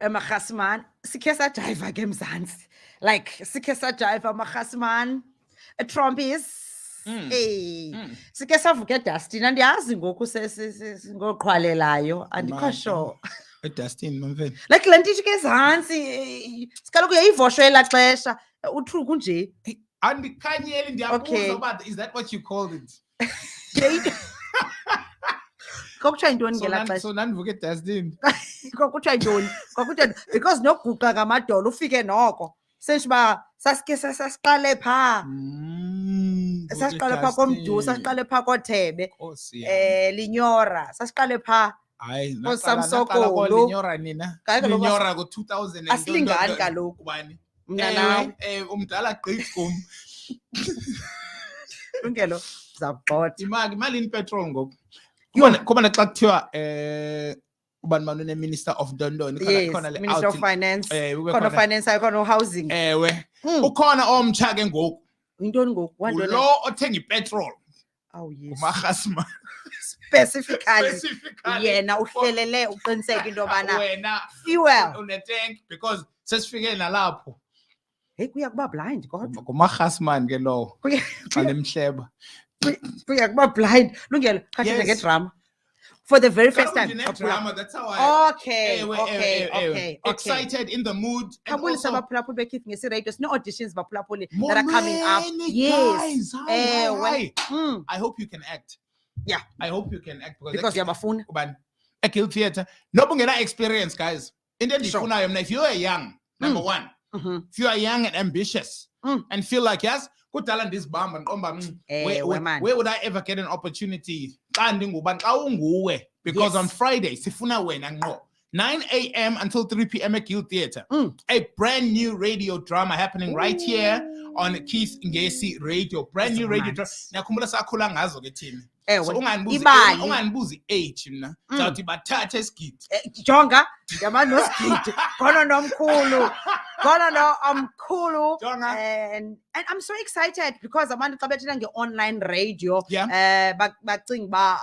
Makhasman, sikhe sajiva ke Mzansi. Like sikhe sajiva Makhasman, a Trumpis. Hey, sikhe savuke Dustin andiyazi ngoku ngoqhwalelayo andikho sure. Dustin wamaMfene. Like le nto ithi ke ezantsi sikaloku uyayivoshwe elaa xesha utruku nje. Andikhanyeli ndiyabuza uba is that what you called it? Kwakuthiwa yintoni ngelaa xesha? So nandivuke Dustin. Kwakuthiwa yintoni? Kwakuthiwa because nokuguqa ngamadolo ufike noko. Senje uba sasike sasiqale phaa. Sasiqale phaa komdu, sasiqale phaa koThebe. Linyora, sasiqale phaa. Hayi, Samsoko Linyora nina. Linyora ngo-2000 asilingani kaloku. Mna nawe. Umdala gqithi kum. Lungelo zawugxotha. Imalini petrol ngoku? Kuba naxa kuthiwa ubani manje ne-Minister of Dondon khona le Minister of Finance. Khona finance khona housing. Ewe. Ukhona omtsha ke ngoku. Yintoni ngoku? Lo othenga ipetrol. Oh yes. uMakhasman. Specifically yena uhlelele uqiniseka into yobana wena fuel une-tank because sesifike nalapho. Hey kuya kuba blind kodwa. nguMakhasman ke lowo xa nemhleba. Kuya kuba blind. Lungelo khathele ngedrama. For the very first time. Drama, that's how I. Okay. Excited, in the mood. And also, auditions that are coming up. Yes. Hi. I hope you can act. Yeah. I hope you can act because you have a phone. A Guild Theatre. No experience, guys. In the if you are young, number one, if you are young and ambitious and feel like yes, good talent is bomb and where would I ever get an opportunity? Because on Friday, sifuna wena ngqo 9 a.m. until 3 p.m. at Guild Theatre. A brand new radio drama happening right here on Keith Ngesi Radio. Brand new radio drama. Nakhumbula sakhula ngazo ke thina. So unganibuzi age mna. Zawuthi bathathe isigidi. Jonga, yamani nosigidi. Khona nomkhulu. Khona no amkhulu. And I'm so excited because abantu xa bethina nge-online radio bacinga ba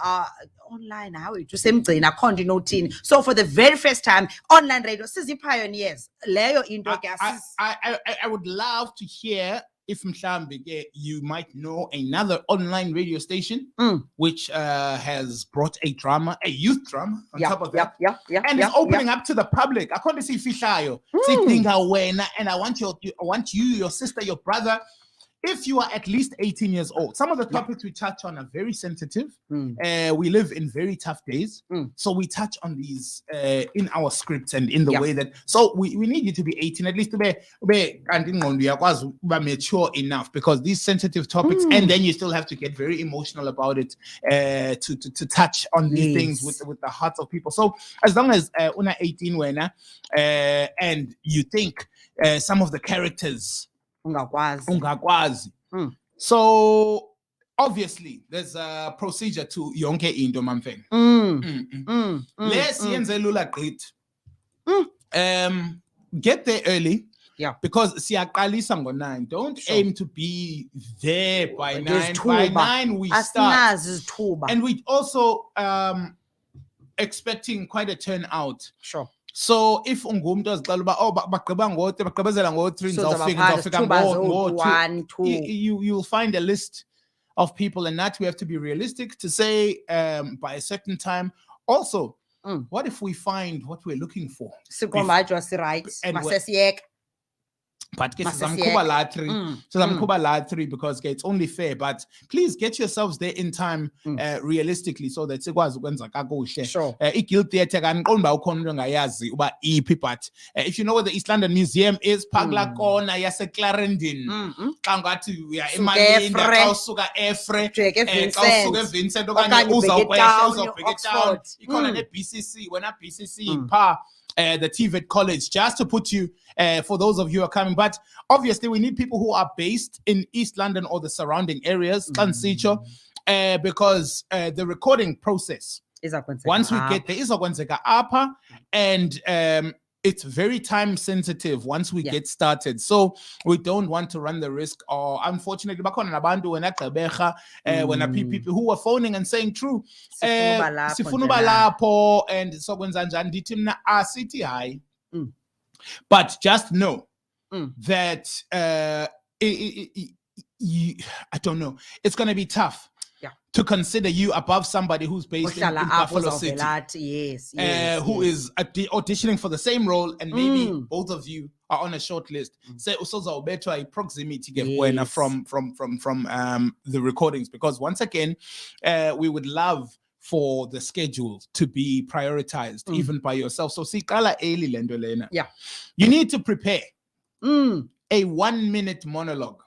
online hawe to semgcina akho nto inothini. So for the very first time online radio sizi-pioneers leyo into ke I would love to hear if mhlambi you might know another online radio station which has brought a drama, a youth drama on top of that. And it's opening up to the public. I can't see Fishayo. And I want you, your sister, your brother. If you are at least 18 years old, some of the topics we touch on are very sensitive. We live in very tough days. So we touch on these in our scripts and in the way that, so we need you to be 18, at least to be mature enough because these sensitive topics, and then you still have to get very emotional about it to touch on these things with the hearts of people. So as long as una 18 and you think some of the characters ungakwazi. So obviously there's a procedure to yonke into wamaMfene. Let's yenze lula gqithi. Get there early. Because siyaqalisa ngo-9. Don't aim to be there by 9. By 9 we start. And we also expecting quite a turnout. Sure. So if ungumntu azixela uba bagqibezela ngo-3 ngizawufika ngo-2, you'll find a list of people, and that we have to be realistic to say by a certain time. Also, what if we find what we're looking for? But sizamkhuba 3 because it's only fair, but please get yourselves there in time realistically so that sikwazi ukwenza kakuhle. I-Guild Theatre kaniqonda ukhona into ongayazi uba iphi, but if you know where the East London Museum is, phakula kona yase Clarendon. Xa ngathi uya eMalindi xa usuka eFre, xa usuka eVincent okanye uzawubheka eTown, ikhona ne-BCC, wena BCC pha the TVET College, just to put you, for those of you who are coming. But obviously, we need people who are based in East London or the surrounding areas, because the recording process, once we get there, izokwenzeka apha, and it's very time sensitive once we get started. So we don't want to run the risk. Or unfortunately, bakhona nabantu when people who were phoning and saying true, sifuna uba lapho and so kwenza njani, ndithi mna asithi hayi. But just know that I don't know. It's going to be tough to consider you above somebody who's based in Buffalo City. Yes. Who is auditioning for the same role, and maybe both of you are on a short list. Say also better proximity from the recordings, because once again, we would love for the schedule to be prioritized even by yourself. So you need to prepare a 1-minute monologue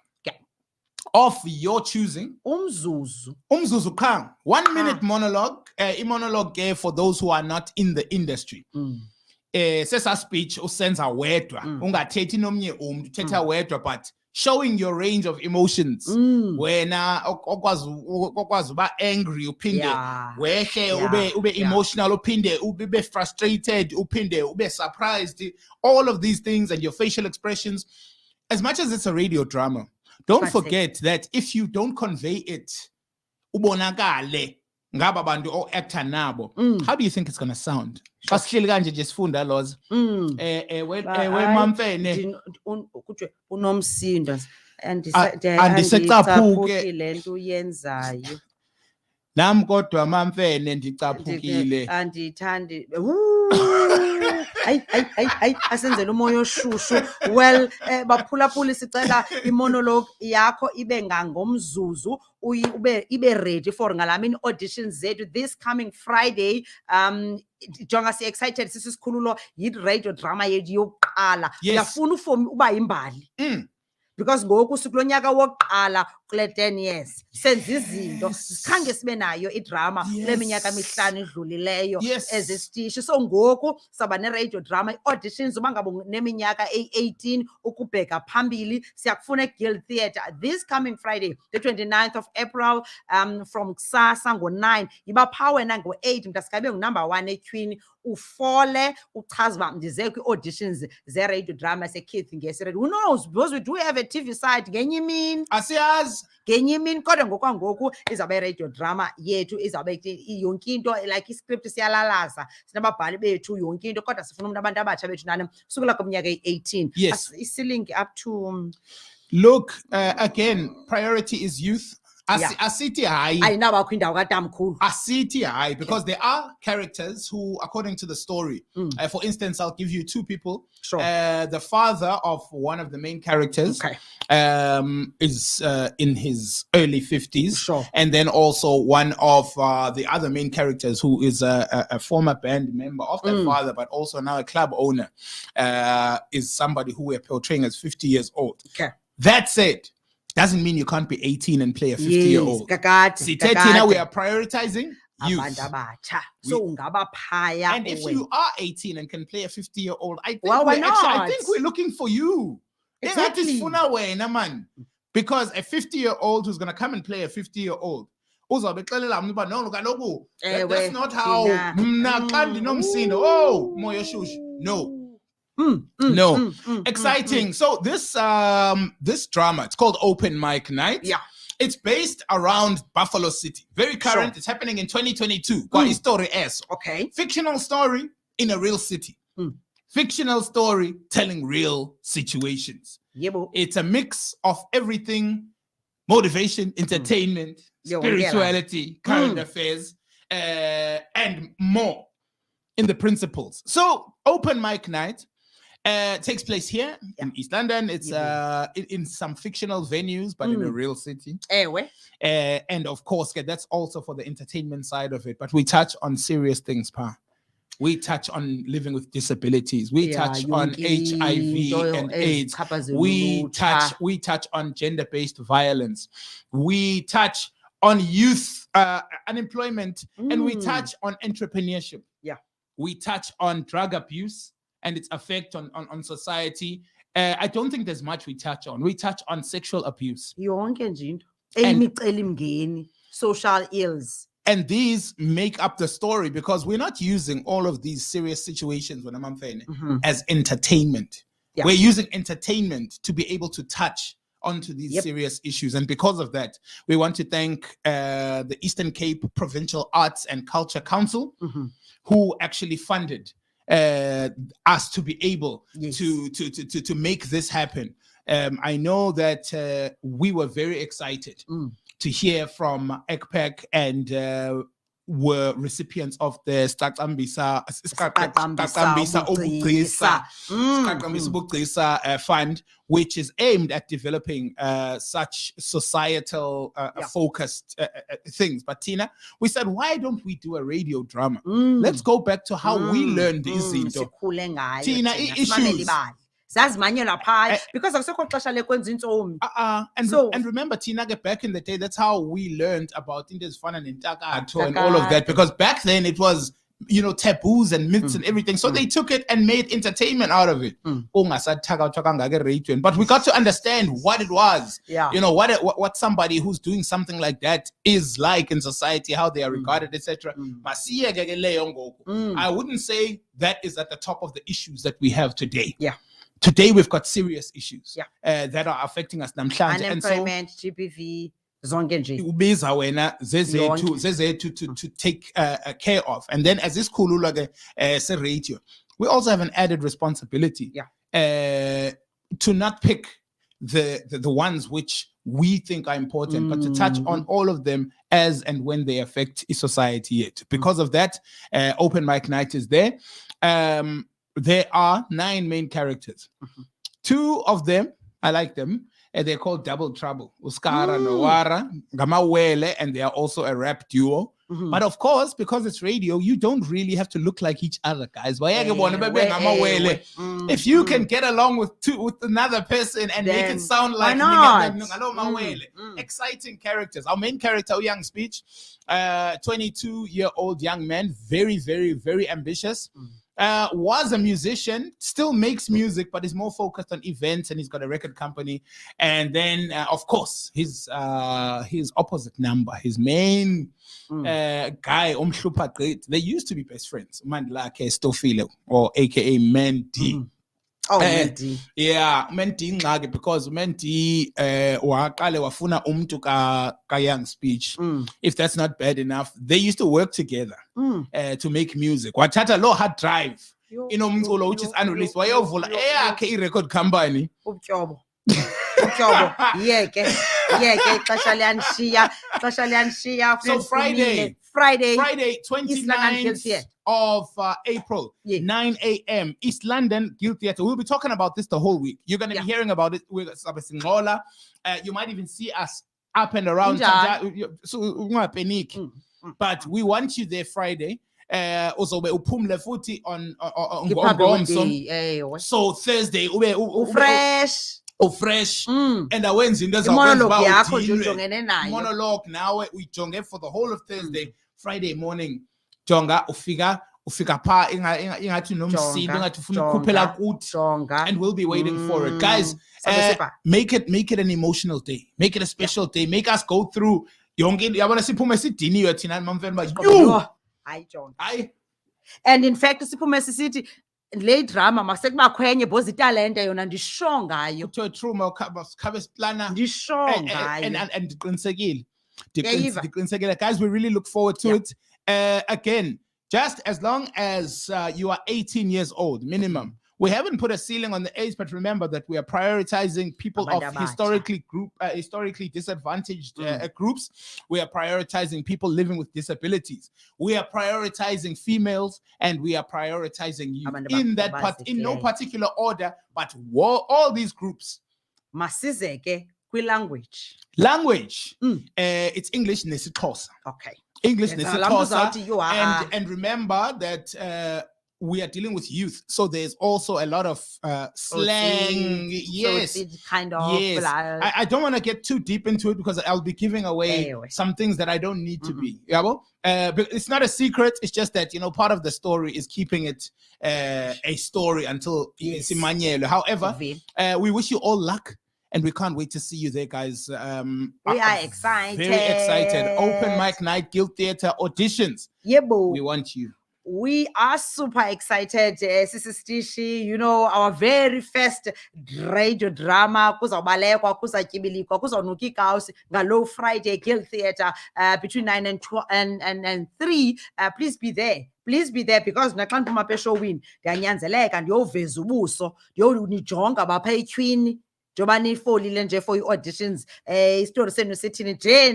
of your choosing. Umzuzu kang. 1 minute monologue. A monologue for those who are not in the industry. Sesa speech usenza wedwa. Ungathethi nomnye umuntu, thetha wedwa, but showing your range of emotions. Wena okwazi uba angry uphinde wehle ube emotional uphinde ube frustrated uphinde ube surprised. All of these things and your facial expressions. As much as it's a radio drama, don't forget that if you don't convey it, ubonakale ngaba bantu o actor nabo, how do you think it's going to sound? Kasihleli kanje nje sifunda Lhoza. wamaMfene unomsindo andisecaphuke lento uyenzayo. Nami kodwa wamaMfene ndicaphukile. Andithandi. Hayi asenzele umoya oshushu. Well, baphulaphula sicela imonologue yakho ibe ngangomzuzu, ibe ready for ngalamini auditions zethu this coming Friday. Jonga si excited sisikhululo yi radio drama yethu yokuqala. Uyafuna uba imbali. Because ngoku sikulonyaka wokuqala kule 10 years senza izinto sikhange sibe nayo idrama kule minyaka emihlanu idlulileyo ezesitishi. So ngoku saba ne-radio drama auditions uba ngabe neminyaka 18 ukubheka phambili. Siyakufuna eGuild Theatre this coming Friday the 29th of April from kusasa ngo-9. Yiba pha wena ngo-8 mntasikabe ngu-number 1 eThwini ufole uchaze uba ndize kwi-auditions ze-radio drama seKids ngeSaturday. Who knows, because we do have a TV side ngenye imini. Asiyazi ngenye imini kodwa ngokwangoku izawube i-radio drama yethu izawube yonke into like iscript siyalalaza sinababhali bethu yonke into kodwa sifuna umuntu abantu abatsha bethu nani kusukela kwiminyaka eyi-18. Isiling up to look again, priority is youth. Asithi hayi ayinabakho indawo katamkhulu. Asithi hayi because there are characters who, according to the story, for instance, I'll give you 2 people. The father of one of the main characters is in his early 50s. And then also one of the other main characters who is a former band member of their father, but also now a club owner, is somebody who we're portraying as 50 years old. That said, doesn't mean you can't be 18 and play a 50-year-old. Now we are prioritizing youth. So and if you are 18 and can play a 50-year-old, I think I think we're looking for you. Exactly. Because a 50-year-old who's going to come and play a 50-year-old, that's not how. No. Exciting. So this drama, it's called Open Mic Night. It's based around Buffalo City. Very current. It's happening in 2022. Fictional story in a real city. Fictional story telling real situations. It's a mix of everything: motivation, entertainment, spirituality, current affairs, and more in the principles. So Open Mic Night takes place here in East London. It's in some fictional venues, but in a real city. And of course, that's also for the entertainment side of it. But we touch on serious things, Pa. We touch on living with disabilities. We touch on HIV and AIDS. We touch on gender-based violence. We touch on youth unemployment, and we touch on entrepreneurship. We touch on drug abuse and its effect on society. I don't think there's much we touch on. We touch on sexual abuse. Social ills. And these make up the story because we're not using all of these serious situations as entertainment. We're using entertainment to be able to touch onto these serious issues. And because of that, we want to thank the Eastern Cape Provincial Arts and Culture Council, who actually funded us to be able Yes. to make this happen. I know that we were very excited to hear from ECPAC and were recipients of the Staqambisa Fund, which is aimed at developing such societal focused things. But Tina, we said, why don't we do a radio drama? Let's go back to how we learned izinto. Tina, issues. Because akusekho xesha lekwenza intsomi. And remember, Tina, back in the day, that's how we learned about into ezifana nentakatho and all of that. Because back then it was, you know, taboos and myths and everything. So they took it and made entertainment out of it. But we got to understand what it was. Yeah. You know, what somebody who's doing something like that is like in society, how they are regarded, etc. I wouldn't say that is at the top of the issues that we have today. Yeah. Today we've got serious issues that are affecting us namhlanje. Unemployment, GBV, zonke nje. Ubiza wena zezethu to take care of. And then as this khululwa se radio, we also have an added responsibility to not pick the ones which we think are important, but to touch on all of them as and when they affect society yet. Because of that, Open Mic Night is there. There are 9 main characters. 2 of them, I like them, and they're called Double Trouble. Uskara Nowara, Gamawele, and they are also a rap duo. But of course, because it's radio, you don't really have to look like each other, guys. If you can get along with another person and make it sound like exciting characters. Our main character, Young Speech, 22-year-old young man, very, very, very ambitious. Was a musician, still makes music, but is more focused on events, and he's got a record company. And then, of course, his opposite number, his main guy, they used to be best friends. Mandla Stofile, or aka Menti. Menti. Yeah, Menti ngake, because Menti waqale wafuna umuntu ka Young Speech. If that's not bad enough, they used to work together to make music. Wathatha lo hard drive inomculo which is unreleased. Wayovula eyakhe i-record company. Ubutyobo yeke xesha liyanishiya. So Friday 29th of April, 9 a.m. East London Guild Theatre. We'll be talking about this the whole week. You're going to be hearing about it with Sabasingola. You might even see us up and around. But we want you there Friday. Also upumle futhi on so Thursday fresh and awenza into ezakwenziwa monologue now we jonge for the whole of Thursday. Friday morning jonga ufika pha ingathi nomsindo ingathi ufuna ukukhuphela kuthi, and we'll be waiting for it, guys. Make it an emotional day, make it a special day, make us go through yonke yabona siphume sidiniwe thina wamaMfene ba and in fact siphume sisithi le drama masekuba khwenye boza italente yona ndisho ngayo to true makhabe siplana ndisho ngayo and ndiqinisekile guys. We really look forward to it. Again, just as long as you are 18 years old minimum. We haven't put a ceiling on the age, but remember that we are prioritizing people of historically disadvantaged groups. We are prioritizing people living with disabilities. We are prioritizing females, and we are prioritizing you in that part, in no particular order, but all these groups. Masizeke kwi-language. It's English nesiXhosa. Okay. English nesiXhosa, and remember that we are dealing with youth, so there's also a lot of slang. Yes, so it's kind of. Yes, I don't want to get too deep into it because I'll be giving away some things that I don't need to be. Yeah, but it's not a secret. It's just that part of the story is keeping it a story until it's Emmanuel. However, we wish you all luck. And we can't wait to see you there, guys. We are excited. Very excited. Open Mic Night, Guild Theatre, auditions. Yeah, boo. We want you. we are super excited, Sisi Stishi, you know, our very first radio drama, kuzabalekwa, kuzatyibilikwa, kuzonuka ikawusi, ngalo Friday, Guild Theatre, between 9 and 12 and 3. Please be there. Please be there, because naxa ndiphuma apha eshowini ndiyanyanzeleka ndiyoveza ubuso, ndiyonijonga bapha etyhwini njengoba nifolile nje for i-auditions. Isitori senu sithini nje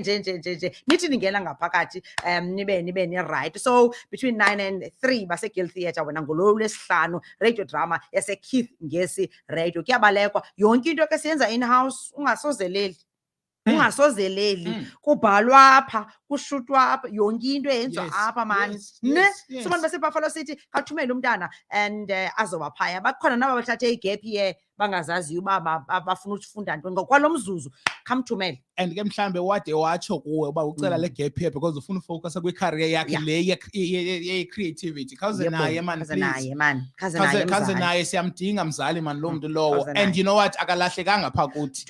nithi ningena ngaphakathi nibe ni-right. So between 9 and 3 base-Guild Theatre, wena ngololwesihlanu radio drama yase-Keith Ngesi Radio. Kuyabalekwa, yonke into ke siyenza in-house, ungasozeleli. Kubhalwa apha, kushutwa apha, yonke into eyenziwa apha mani. So abantu baseBuffalo City kathumele umntana and azoba phaya. Bakhona naba bathathe i-gap year bangazaziyo uba bafuna ukufunda ntoni, ngokwalo mzuzu khamthumele. And ke mhlambe wade watsho kuwe uba ucela le gap year because ufuna ufocus kwi-career yakhe le ye-creativity. Khawuze naye man, please. Khawuze naye, siyamdinga mzali man lo muntu lowo. And you know what, akalahlekanga pha kuthi.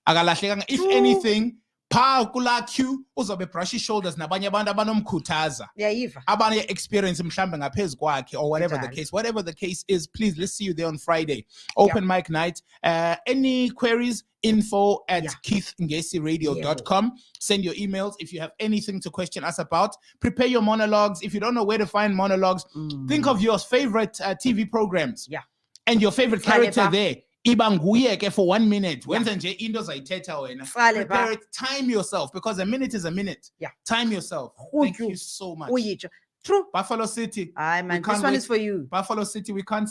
Akalahlekanga. If anything, pha kula queue uzobe brush shoulders nabanye abantu abanomkhuthaza. Abanye experience mhlambe ngaphezulu kwakhe or whatever the case. Whatever the case is, please, let's see you there on Friday. Open mic night. Any queries, info@keithngesiradio.com. Send your emails if you have anything to question us about. Prepare your monologues. If you don't know where to find monologues, think of your favorite TV programs. And your favorite character there. Iba nguye ke for 1 minute. Wenza nje into zayithetha wena. Prepare it, time yourself, because a minute is a minute. Time yourself. Thank you so much. True. Buffalo City. Man, this one is for you. Buffalo City, we can't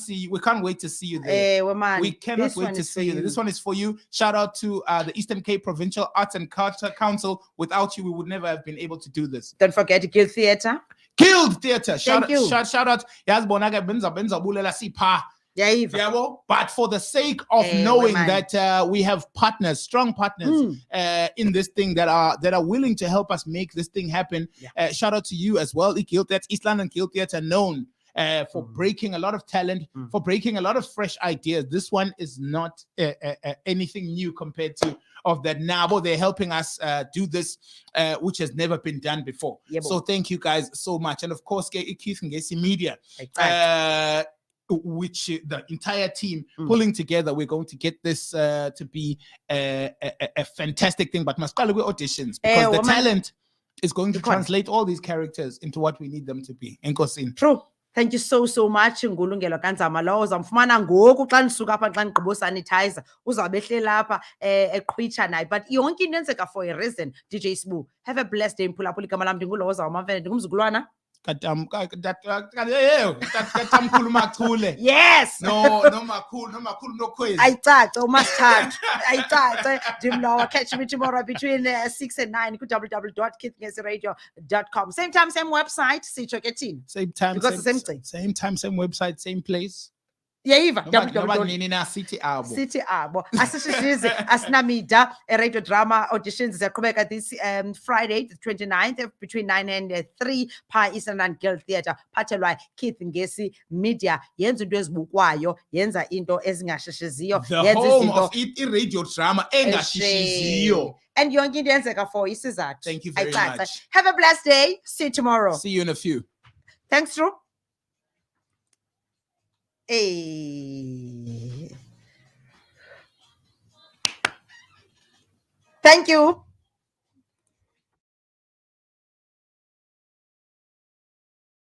wait to see you there. We cannot wait to see you there. This one is for you. Shout out to the Eastern Cape Provincial Arts and Culture Council. Without you, we would never have been able to do this. Don't forget Guild Theatre. Guild Theatre. Shout out. Yazbonaga benza bulela sipa. But for the sake of knowing that we have partners, strong partners in this thing that are willing to help us make this thing happen. Shout out to you as well. East London Guild Theatre, known for breaking a lot of talent, for breaking a lot of fresh ideas. This one is not anything new compared to of that now, but they're helping us do this, which has never been done before. So thank you guys so much. And of course, Keith Ngesi Media. Which the entire team pulling together, we're going to get this to be a fantastic thing. But must call it auditions, because the talent is going to translate all these characters into what we need them to be. True. Thank you so much. Ngulungelo kanzama lo uzamfumana ngoku xa nisuka apha xa nigqibo sanitizer, uzabe ehlela apha eqhwitsha naye. But yonke into yenzeka for a reason. DJ Sbu, have a blessed day. Mphulaphula igama lam ndinguLhoza wamaMfene, ndingumzukulwana. Yes. No makhulu no quiz. Ayicace umasithathu. Ayicace. Dimlowa. Catch me tomorrow between 6 and 9 ku www.keithngesiradio.com. Same time, same website. Same time, because same time, same website, same place. City Abo. Asishize asinamida radio drama auditions ziyaqhubeka this Friday the 29th between 9 and 3 pa Eastern London Guild Theatre, phathelwa Keith Ngesi Media. Yenza into ezibukwayo, yenza into ezingashesheziyo, yenza izinto i-radio drama engashesheziyo. And yonke into yenzeka for isizathu. Thank you very much. Have a blessed day. See you tomorrow. See you in a few. Thanks, Drew. Hey. Thank you.